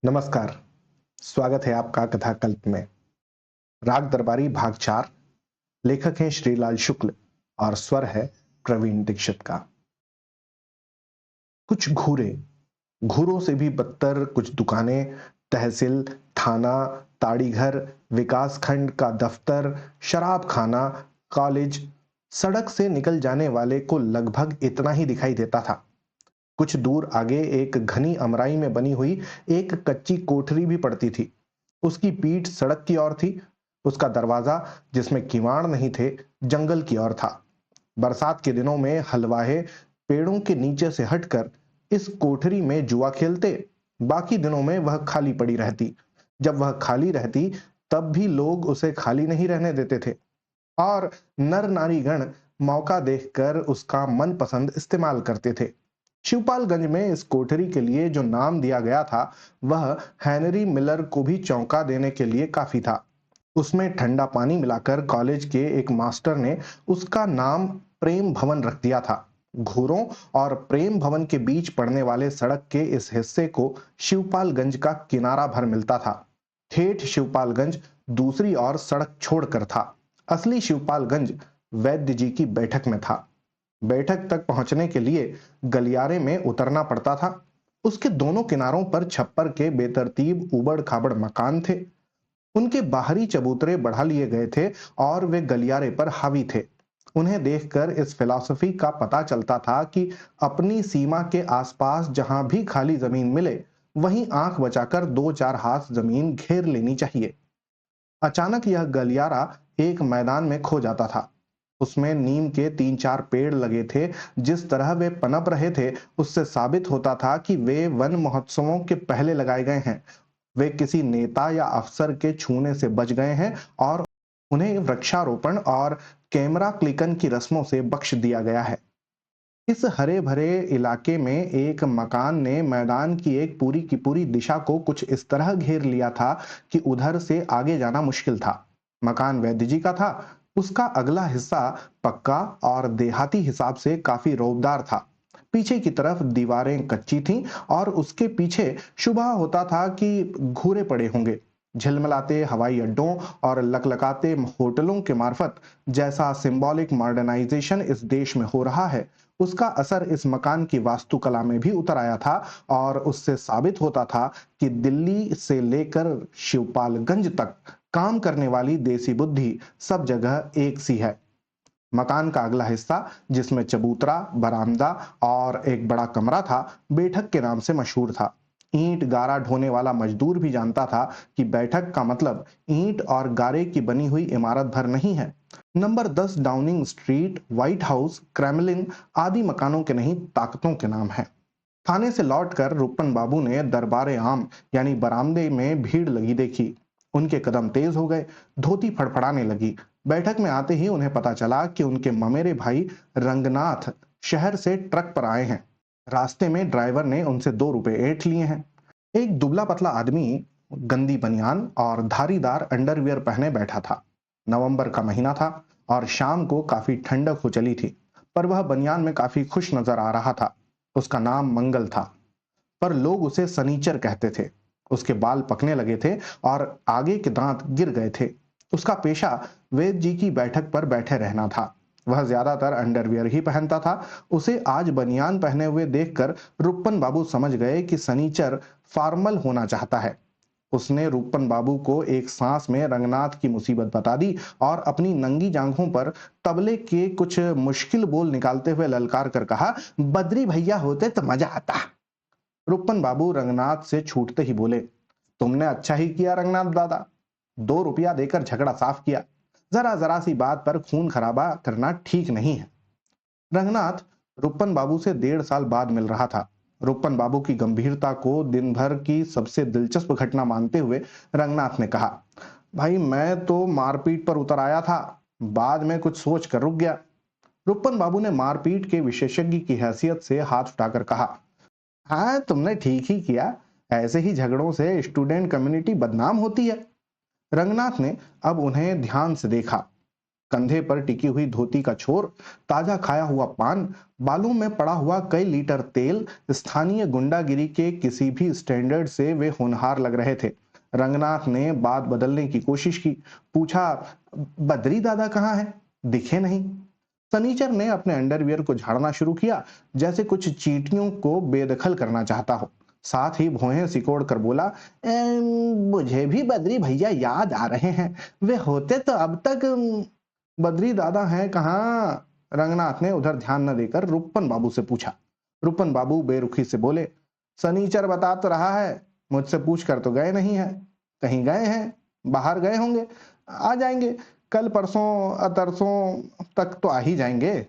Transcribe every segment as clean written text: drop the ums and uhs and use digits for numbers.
नमस्कार। स्वागत है आपका कथा कल्प में। राग दरबारी भाग 4। लेखक हैं श्रीलाल शुक्ल और स्वर है प्रवीण दीक्षित का। कुछ घूरों से भी बदतर कुछ दुकानें, तहसील, थाना, ताड़ीघर, विकास खंड का दफ्तर, शराब खाना, कॉलेज, सड़क से निकल जाने वाले को लगभग इतना ही दिखाई देता था। कुछ दूर आगे एक घनी अमराई में बनी हुई एक कच्ची कोठरी भी पड़ती थी। उसकी पीठ सड़क की ओर थी। उसका दरवाजा, जिसमें किवाड़ नहीं थे, जंगल की ओर था। बरसात के दिनों में हलवाहे पेड़ों के नीचे से हटकर इस कोठरी में जुआ खेलते। बाकी दिनों में वह खाली पड़ी रहती। जब वह खाली रहती तब भी लोग उसे खाली नहीं रहने देते थे और नर नारीगण मौका देखकर उसका मनपसंद इस्तेमाल करते थे। शिवपालगंज में इस कोठरी के लिए जो नाम दिया गया था वह हेनरी मिलर को भी चौंका देने के लिए काफी था। उसमें ठंडा पानी मिलाकर कॉलेज के एक मास्टर ने उसका नाम प्रेम भवन रख दिया था। घूरों और प्रेम भवन के बीच पड़ने वाले सड़क के इस हिस्से को शिवपालगंज का किनारा भर मिलता था। ठेठ शिवपालगंज दूसरी ओर सड़क छोड़कर था। असली शिवपालगंज वैद्य जी की बैठक में था। बैठक तक पहुंचने के लिए गलियारे में उतरना पड़ता था। उसके दोनों किनारों पर छप्पर के बेतरतीब उबड़ खाबड़ मकान थे। उनके बाहरी चबूतरे बढ़ा लिए गए थे और वे गलियारे पर हावी थे। उन्हें देखकर इस फिलॉसफी का पता चलता था कि अपनी सीमा के आसपास जहां भी खाली जमीन मिले वहीं आंख बचाकर दो चार हाथ जमीन घेर लेनी चाहिए। अचानक यह गलियारा एक मैदान में खो जाता था। उसमें नीम के तीन चार पेड़ लगे थे। जिस तरह वे पनप रहे थे उससे साबित होता था कि वे वन महोत्सवों के पहले लगाए गए हैं। वे किसी नेता या अफसर के छूने से बच गए हैं और उन्हें वृक्षारोपण और कैमरा क्लिकन की रस्मों से बख्श दिया गया है। इस हरे भरे इलाके में एक मकान ने मैदान की एक पूरी की पूरी दिशा को कुछ इस तरह घेर लिया था कि उधर से आगे जाना मुश्किल था। मकान वैद्य जी का था। उसका अगला हिस्सा पक्का और देहाती हिसाब से काफी रौबदार था। पीछे की तरफ दीवारें कच्ची थीं और उसके पीछे शुबह होता था कि घूरे पड़े होंगे। झिलमिलाते हवाई अड्डों और लकलकाते होटलों के मार्फत जैसा सिंबॉलिक मॉडर्नाइजेशन इस देश में हो रहा है उसका असर इस मकान की वास्तुकला में भी उतर आया था और उससे साबित होता था कि दिल्ली से लेकर शिवपालगंज तक काम करने वाली देसी बुद्धि सब जगह एक सी है। मकान का अगला हिस्सा, जिसमें चबूतरा, बरामदा और एक बड़ा कमरा था, बैठक के नाम से मशहूर था। ईंट गारा ढोने वाला मजदूर भी जानता था कि बैठक का मतलब ईंट और गारे की बनी हुई इमारत भर नहीं है। Number 10 Downing street, white house, Kremlin आदि मकानों के नहीं, ताकतों के नाम है। थाने से लौटकर रुपन बाबू ने दरबारे आम यानी बरामदे में भीड़ लगी देखी। उनके कदम तेज हो गए। धोती फड़फड़ाने लगी। बैठक में आते ही उन्हें पता चला कि उनके ममेरे भाई रंगनाथ शहर से ट्रक पर आए हैं। रास्ते में ड्राइवर ने उनसे 2 रुपए ऐंठ लिए हैं। एक दुबला पतला आदमी गंदी बनियान और धारीदार अंडरवियर पहने बैठा था। नवंबर का महीना था और शाम को काफी ठंडक हो चली थी, पर वह बनियान में काफी खुश नजर आ रहा था। उसका नाम मंगल था, पर लोग उसे सनीचर कहते थे। उसके बाल पकने लगे थे और आगे के दांत गिर गए थे। उसका पेशा वेद जी की बैठक पर बैठे रहना था। वह ज्यादातर अंडरवियर ही पहनता था। उसे आज बनियान पहने हुए देखकर रुपन बाबू समझ गए कि सनीचर फॉर्मल होना चाहता है। उसने रूपन बाबू को एक सांस में रंगनाथ की मुसीबत बता दी और अपनी नंगी जांघों पर तबले के कुछ मुश्किल बोल निकालते हुए ललकार कर कहा, बद्री भैया होते तो मजा आता। रूपन बाबू रंगनाथ से छूटते ही बोले, तुमने अच्छा ही किया रंगनाथ दादा, 2 रुपया देकर झगड़ा साफ किया। जरा जरा सी बात पर खून खराबा करना ठीक नहीं है। रंगनाथ रुपन बाबू से 1.5 साल बाद मिल रहा था। रुपन बाबू की गंभीरता को दिन भर की सबसे दिलचस्प घटना मानते हुए रंगनाथ ने कहा, भाई मैं तो मारपीट पर उतर आया था, बाद में कुछ सोच कर रुक गया। रुपन बाबू ने मारपीट के विशेषज्ञ की हैसियत से हाथ उठाकर कहा, हाँ तुमने ठीक ही किया, ऐसे ही झगड़ों से स्टूडेंट कम्युनिटी बदनाम होती है। रंगनाथ ने अब उन्हें ध्यान से देखा। कंधे पर टिकी हुई धोती का छोर, ताजा खाया हुआ पान, बालों में पड़ा हुआ कई लीटर तेल, स्थानीय गुंडागिरी के किसी भी स्टैंडर्ड से वे होनहार लग रहे थे। रंगनाथ ने बात बदलने की कोशिश की। पूछा, बद्री दादा कहाँ है? दिखे नहीं। सनीचर ने अपने अंडरवियर को झाड़ना शुरू किया, जैसे कुछ चींटियों को बेदखल करना चाहता हो। साथ ही भौहें सिकोड़ कर बोला, मुझे भी बद्री भैया याद आ रहे हैं। वे होते तो अब तक बद्री दादा हैं कहाँ? रंगनाथ ने उधर ध्यान न देकर रुपन बाबू से पूछा। रुपन बाबू बेरुखी से बोले, सनीचर बता तो रहा है, मुझसे पूछ कर तो गए नहीं है। कहीं गए हैं, बाहर गए होंगे, आ जाएंगे, कल परसों अतरसों तक तो आ ही जाएंगे।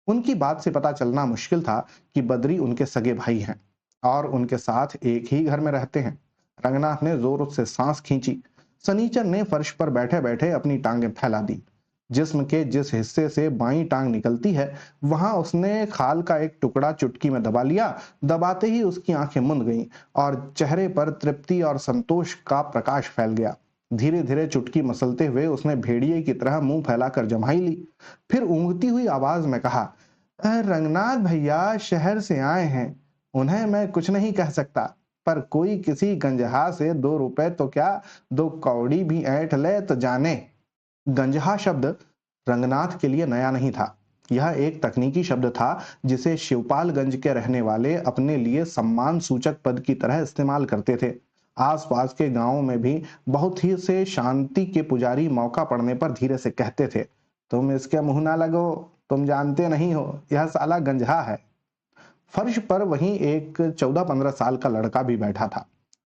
उनकी बात से पता चलना मुश्किल था कि बद्री उनके सगे भाई हैं और उनके साथ एक ही घर में रहते हैं। रंगनाथ ने जोर से सांस खींची। सनीचर ने फर्श पर बैठे बैठे अपनी टांगें फैला दी। जिस्म के जिस हिस्से से बाईं टांग निकलती है, वहां उसने खाल का एक टुकड़ा चुटकी में दबा लिया। दबाते ही उसकी आंखें मुंद गईं और चेहरे पर तृप्ति और संतोष का प्रकाश फैल गया। धीरे धीरे चुटकी मसलते हुए उसने भेड़िए की तरह मुंह फैलाकर जम्हाई ली। फिर ऊंघती हुई आवाज में कहा, रंगनाथ भैया शहर से आए हैं, उन्हें मैं कुछ नहीं कह सकता, पर कोई किसी गंजहा से 2 रुपए तो क्या, 2 कौड़ी भी ऐंठ ले तो जाने। गंजहा शब्द रंगनाथ के लिए नया नहीं था। यह एक तकनीकी शब्द था जिसे शिवपालगंज के रहने वाले अपने लिए सम्मान सूचक पद की तरह इस्तेमाल करते थे। आसपास के गांवों में भी बहुत ही से शांति के पुजारी मौका पड़ने पर धीरे से कहते थे, तुम इसके मुंह ना लगो, तुम जानते नहीं हो, यह साला गंजहा है। फर्श पर वहीं एक 14-15 साल का लड़का भी बैठा था।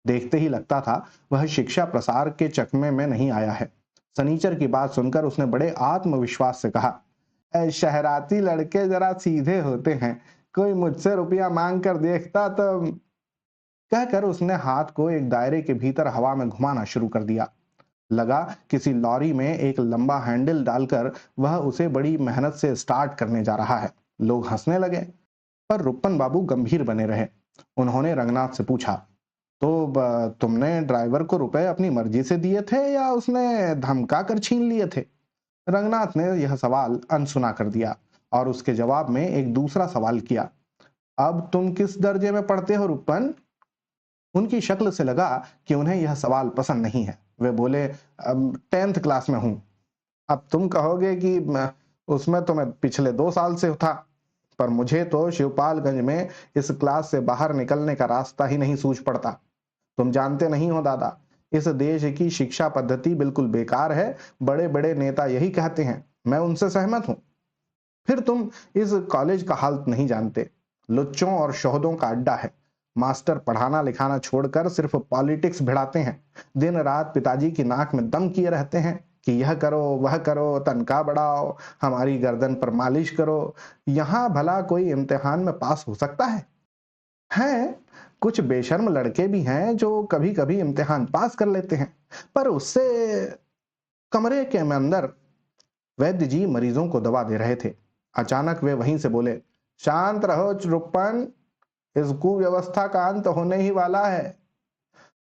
देखते ही लगता था वह शिक्षा प्रसार के चकमे में नहीं आया है। सनीचर की बात सुनकर उसने बड़े आत्मविश्वास से कहा, शहराती लड़के जरा सीधे होते हैं, कोई मुझसे रुपया मांग कर देखता तो। कहकर उसने हाथ को एक दायरे के भीतर हवा में घुमाना शुरू कर दिया। लगा किसी लॉरी में एक लंबा हैंडल डालकर वह उसे बड़ी मेहनत से स्टार्ट करने जा रहा है। लोग हंसने लगे, पर रुपन बाबू गंभीर बने रहे। उन्होंने रंगनाथ से पूछा, तो तुमने ड्राइवर को रुपए अपनी मर्जी से दिए थे या उसने धमका कर छीन लिए थे? रंगनाथ ने यह सवाल अनसुना कर दिया और उसके जवाब में एक दूसरा सवाल किया, अब तुम किस दर्जे में पढ़ते हो रुपन? उनकी शक्ल से लगा कि उन्हें यह सवाल पसंद नहीं है। वे बोले, 10th क्लास में हूं। अब तुम कहोगे कि उसमें तो मैं पिछले 2 साल से था, पर मुझे तो शिवपालगंज में इस क्लास से बाहर निकलने का रास्ता ही नहीं सूझ पड़ता। तुम जानते नहीं हो दादा, इस देश की शिक्षा पद्धति बिल्कुल बेकार है। बड़े बड़े नेता यही कहते हैं, मैं उनसे सहमत हूं। फिर तुम इस कॉलेज का हाल नहीं जानते। लुच्चों और शोहदों का अड्डा है। मास्टर पढ़ाना लिखाना छोड़कर सिर्फ पॉलिटिक्स भिड़ाते हैं। दिन रात पिताजी की नाक में दम किए रहते हैं कि यह करो वह करो, तनख्वाह बढ़ाओ, हमारी गर्दन पर मालिश करो। यहाँ भला कोई इम्तिहान में पास हो सकता है? कुछ बेशर्म लड़के भी हैं जो कभी कभी इम्तिहान पास कर लेते हैं, पर उससे। कमरे के अंदर वैद्य जी मरीजों को दवा दे रहे थे। अचानक वे वहीं से बोले, शांत रहो रुपन, इस कुव्यवस्था का अंत होने ही वाला है।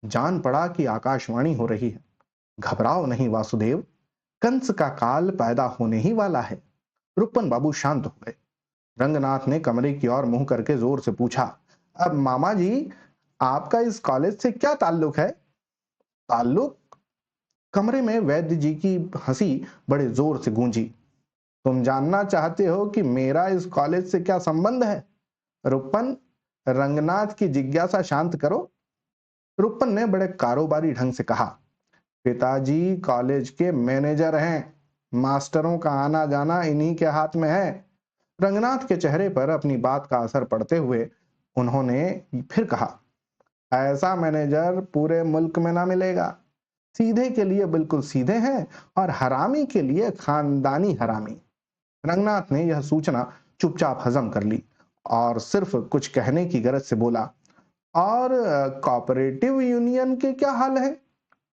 जान पड़ा कि आकाशवाणी हो रही है। घबराओ नहीं वासुदेव, कंस का काल पैदा होने ही वाला है। रुपन बाबू शांत हो गए। रंगनाथ ने कमरे की ओर मुंह करके जोर से पूछा, अब मामा जी, आपका इस कॉलेज से क्या ताल्लुक है? ताल्लुक? कमरे में वैद्य जी की हंसी बड़े जोर से गूंजी। तुम जानना चाहते हो कि मेरा इस कॉलेज से क्या संबंध है? रुपन, रंगनाथ की जिज्ञासा शांत करो। रुपन ने बड़े कारोबारी ढंग से कहा, पिताजी कॉलेज के मैनेजर हैं, मास्टरों का आना जाना इन्हीं के हाथ में है। रंगनाथ के चेहरे पर अपनी बात का असर पड़ते हुए उन्होंने फिर कहा, ऐसा मैनेजर पूरे मुल्क में ना मिलेगा। सीधे के लिए बिल्कुल सीधे हैं और हरामी के लिए खानदानी हरामी। रंगनाथ ने यह सूचना चुपचाप हजम कर ली और सिर्फ कुछ कहने की गरज से बोला, और कोऑपरेटिव यूनियन के क्या हाल है?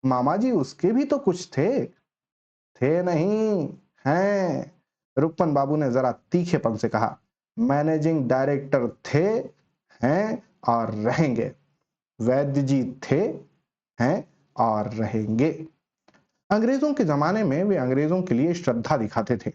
मामा जी उसके भी तो कुछ थे। थे नहीं, हैं। रुपन बाबू ने जरा तीखेपन से कहा, मैनेजिंग डायरेक्टर थे, हैं और रहेंगे। वैद्य जी थे, हैं और रहेंगे। अंग्रेजों के जमाने में वे अंग्रेजों के लिए श्रद्धा दिखाते थे।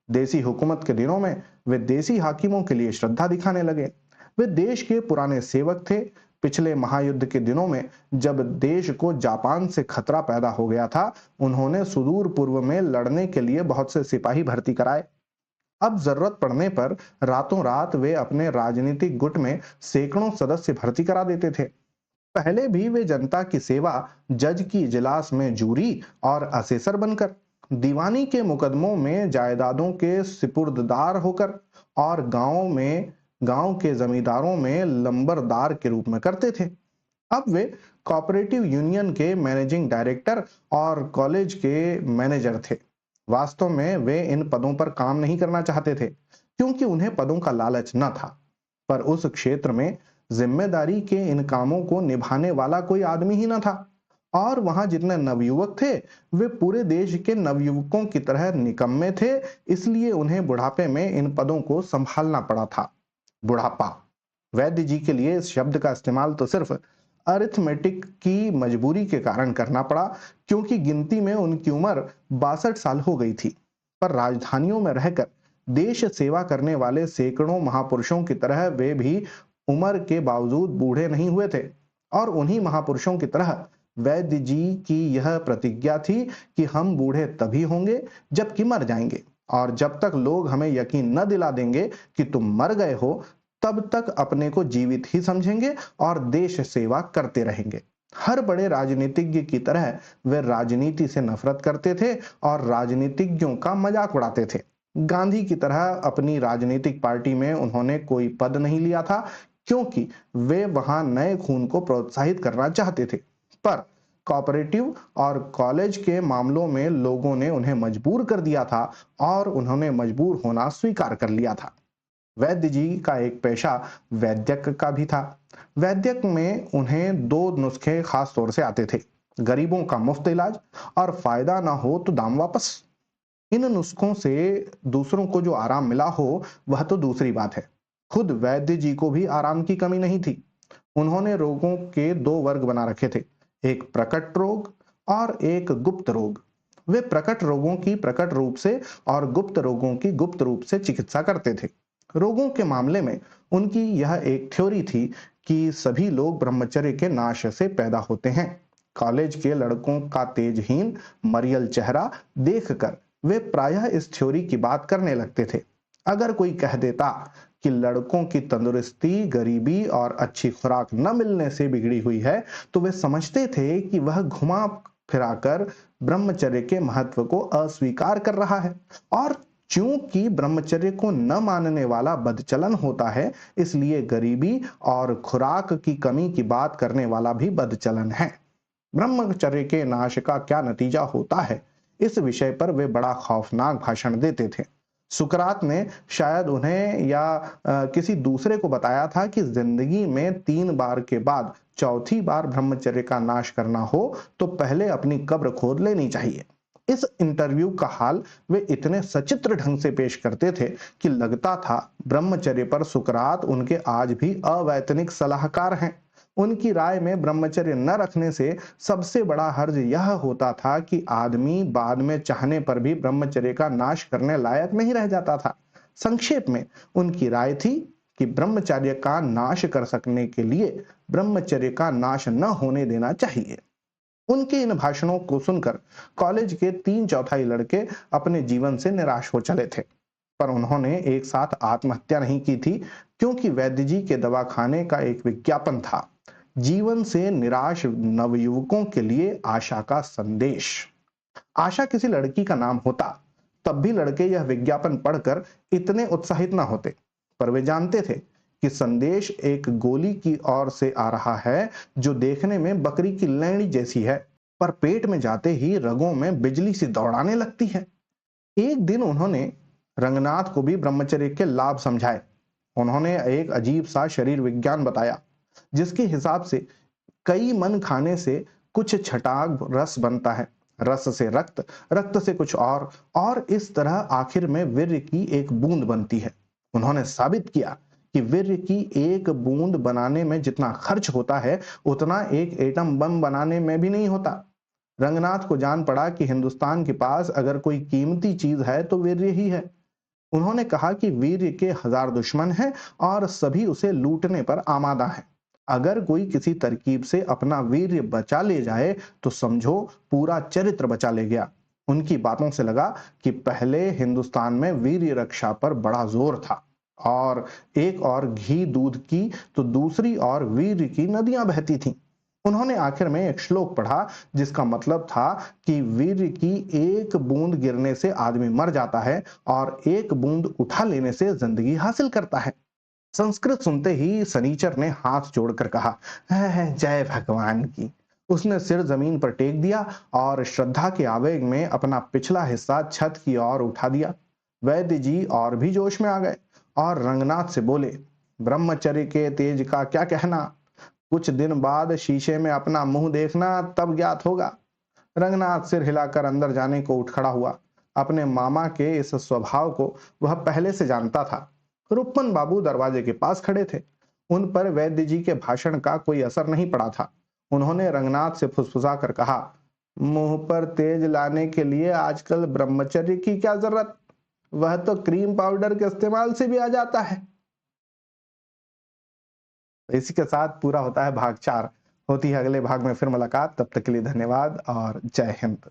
देसी हुकूमत के दिनों में वे देसी हाकिमों के लिए श्रद्धा दिखाने लगे। वे देश के पुराने सेवक थे। पिछले महायुद्ध के दिनों में जब देश को जापान से खतरा पैदा हो गया था, उन्होंने सुदूर पूर्व में लड़ने के लिए बहुत से सिपाही भर्ती कराए। अब जरूरत पड़ने पर रातों रात वे अपने राजनीतिक गुट में सैकड़ों सदस्य भर्ती करा देते थे। पहले भी वे जनता की सेवा, जज की इजलास में जूरी और असेसर बनकर, दीवानी के मुकदमों में जायदादों के सिपुर्ददार होकर और गांव के जमींदारों में लंबरदार के रूप में करते थे। अब वे कोऑपरेटिव यूनियन के मैनेजिंग डायरेक्टर और कॉलेज के मैनेजर थे। वास्तव में वे इन पदों पर काम नहीं करना चाहते थे, क्योंकि उन्हें पदों का लालच न था। पर उस क्षेत्र में जिम्मेदारी के इन कामों को निभाने वाला कोई आदमी ही न था। और वहां जितने नवयुवक थे, वे पूरे देश के नवयुवकों की तरह निकम्मे थे। इसलिए उन्हें बुढ़ापे में इन पदों को संभालना पड़ा था। बुढ़ापा। वैद्य जी के लिए इस शब्द का इस्तेमाल तो सिर्फ अरिथमेटिक की मजबूरी के कारण करना पड़ा, क्योंकि गिनती में उनकी उम्र 62 साल हो गई थी। पर राजधानियों में रहकर देश सेवा करने वाले सैकड़ों महापुरुषों की तरह वे भी उम्र के बावजूद बूढ़े नहीं हुए थे। और उन्हीं महापुरुषों की तरह वैद्य जी की यह प्रतिज्ञा थी कि हम बूढ़े तभी होंगे जबकि मर जाएंगे, और जब तक लोग हमें यकीन न दिला देंगे कि तुम मर गए हो, तब तक अपने को जीवित ही समझेंगे और देश सेवा करते रहेंगे। हर बड़े राजनीतिज्ञ की तरह वे राजनीति से नफरत करते थे और राजनीतिज्ञों का मजाक उड़ाते थे। गांधी की तरह अपनी राजनीतिक पार्टी में उन्होंने कोई पद नहीं लिया था, क्योंकि वे वहां नए खून को प्रोत्साहित करना चाहते थे। पर कोऑपरेटिव और कॉलेज के मामलों में लोगों ने उन्हें मजबूर कर दिया था और उन्होंने मजबूर होना स्वीकार कर लिया था। वैद्य जी का एक पेशा वैद्यक का भी था। वैद्यक में उन्हें दो नुस्खे खास तौर से आते थे: गरीबों का मुफ्त इलाज और फायदा ना हो तो दाम वापस। इन नुस्खों से दूसरों को जो आराम मिला हो वह तो दूसरी बात है। खुद वैद्य जी को भी आराम की कमी नहीं थी। उन्होंने रोगों के दो वर्ग बना रखे थे: एक प्रकट रोग और एक गुप्त रोग। वे प्रकट रोगों की प्रकट रूप से और गुप्त रोगों की गुप्त रूप से चिकित्सा करते थे। रोगों के मामले में उनकी यह एक थ्योरी थी कि सभी लोग ब्रह्मचर्य के नाश से पैदा होते हैं। कॉलेज के लड़कों का तेजहीन मरियल चेहरा देखकर वे प्रायः इस थ्योरी की बात करने लगते थे। अगर कोई कह देता कि लड़कों की तंदुरुस्ती गरीबी और अच्छी खुराक न मिलने से बिगड़ी हुई है, तो वे समझते थे कि वह घुमा फिराकर ब्रह्मचर्य के महत्व को अस्वीकार कर रहा है। और चूंकि ब्रह्मचर्य को न मानने वाला बदचलन होता है, इसलिए गरीबी और खुराक की कमी की बात करने वाला भी बदचलन है। ब्रह्मचर्य के नाश का क्या नतीजा होता है, इस विषय पर वे बड़ा खौफनाक भाषण देते थे। सुकरात ने शायद उन्हें या किसी दूसरे को बताया था कि जिंदगी में 3 बार के बाद चौथी बार ब्रह्मचर्य का नाश करना हो तो पहले अपनी कब्र खोद लेनी चाहिए। इस इंटरव्यू का हाल वे इतने सचित्र ढंग से पेश करते थे कि लगता था ब्रह्मचर्य पर सुकरात उनके आज भी अवैतनिक सलाहकार हैं। उनकी राय में ब्रह्मचर्य न रखने से सबसे बड़ा हर्ज यह होता था कि आदमी बाद में चाहने पर भी ब्रह्मचर्य का नाश करने लायक नहीं रह जाता था। संक्षेप में उनकी राय थी कि ब्रह्मचर्य का नाश कर सकने के लिए ब्रह्मचर्य का नाश न होने देना चाहिए। उनके इन भाषणों को सुनकर कॉलेज के 3/4 लड़के अपने जीवन से निराश हो चले थे। पर उन्होंने एक साथ आत्महत्या नहीं की थी, क्योंकि वैद्य जी के दवाखाने का एक विज्ञापन था: जीवन से निराश नवयुवकों के लिए आशा का संदेश। आशा किसी लड़की का नाम होता, तब भी लड़के यह विज्ञापन पढ़कर इतने उत्साहित न होते। पर वे जानते थे कि संदेश एक गोली की ओर से आ रहा है, जो देखने में बकरी की लैंडी जैसी है, पर पेट में जाते ही रगों में बिजली सी दौड़ाने लगती है। एक दिन उन्होंने रंगनाथ को भी ब्रह्मचर्य के लाभ समझाए। उन्होंने एक अजीब सा शरीर विज्ञान बताया, जिसके हिसाब से कई मन खाने से कुछ छटाक रस बनता है, रस से रक्त, रक्त से कुछ और इस तरह आखिर में वीर्य की एक बूंद बनती है। उन्होंने साबित किया कि वीर्य की एक बूंद बनाने में जितना खर्च होता है, उतना एक एटम बम बनाने में भी नहीं होता। रंगनाथ को जान पड़ा कि हिंदुस्तान के पास अगर कोई कीमती चीज है तो वीर्य ही है। उन्होंने कहा कि वीर्य के हजार दुश्मन हैं और सभी उसे लूटने पर आमादा हैं। अगर कोई किसी तरकीब से अपना वीर्य बचा ले जाए तो समझो पूरा चरित्र बचा ले गया। उनकी बातों से लगा कि पहले हिंदुस्तान में वीर्य रक्षा पर बड़ा जोर था और एक और घी दूध की तो दूसरी और वीर्य की नदियां बहती थीं। उन्होंने आखिर में एक श्लोक पढ़ा जिसका मतलब था कि वीर्य की एक बूंद गिरने से आदमी मर जाता है और एक बूंद उठा लेने से जिंदगी हासिल करता है। संस्कृत सुनते ही सनीचर ने हाथ जोड़कर कहा, जय भगवान की। उसने सिर जमीन पर टेक दिया और श्रद्धा के आवेग में अपना पिछला हिस्सा छत की ओर उठा दिया। वैद्य जी और भी जोश में आ गए और रंगनाथ से बोले, ब्रह्मचर्य के तेज का क्या कहना, कुछ दिन बाद शीशे में अपना मुंह देखना, तब ज्ञात होगा। रंगनाथ सिर हिलाकर अंदर जाने को उठ खड़ा हुआ। अपने मामा के इस स्वभाव को वह पहले से जानता था। रुक्मन बाबू दरवाजे के पास खड़े थे। उन पर वैद्य जी के भाषण का कोई असर नहीं पड़ा था। उन्होंने रंगनाथ से फुसफुसा कर कहा, मुंह पर तेज लाने के लिए आजकल ब्रह्मचर्य की क्या जरूरत, वह तो क्रीम पाउडर के इस्तेमाल से भी आ जाता है। इसी के साथ पूरा होता है भाग 4। होती है अगले भाग में फिर मुलाकात, तब तक के लिए धन्यवाद और जय हिंद।